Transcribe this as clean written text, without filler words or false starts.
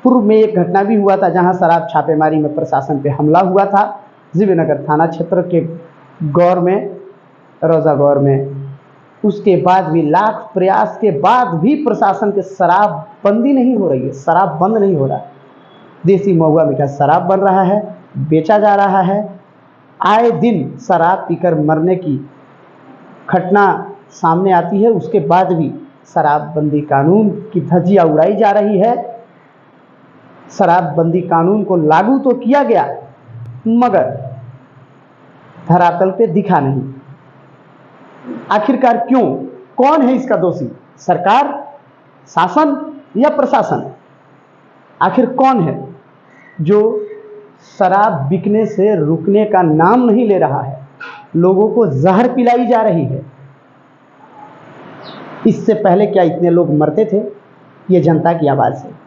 पूर्व में एक घटना भी हुआ था जहां शराब छापेमारी में प्रशासन पे हमला हुआ था, जीवनगर थाना क्षेत्र के गौर में, रोजा गौर में। उसके बाद भी लाख प्रयास के बाद भी प्रशासन के शराब बंदी नहीं हो रही है, शराब बंद नहीं हो रहा। देसी महुआ मीठा शराब बन रहा है, बेचा जा रहा है। आए दिन शराब पीकर मरने की घटना सामने आती है, उसके बाद भी शराबबंदी कानून की धज्जियां उड़ाई जा रही है। शराबबंदी कानून को लागू तो किया गया मगर धरातल पे दिखा नहीं। आखिरकार क्यों? कौन है इसका दोषी? सरकार, शासन या प्रशासन? आखिर कौन है जो शराब बिकने से रुकने का नाम नहीं ले रहा है? लोगों को जहर पिलाई जा रही है। इससे पहले क्या इतने लोग मरते थे? ये जनता की आवाज़ है।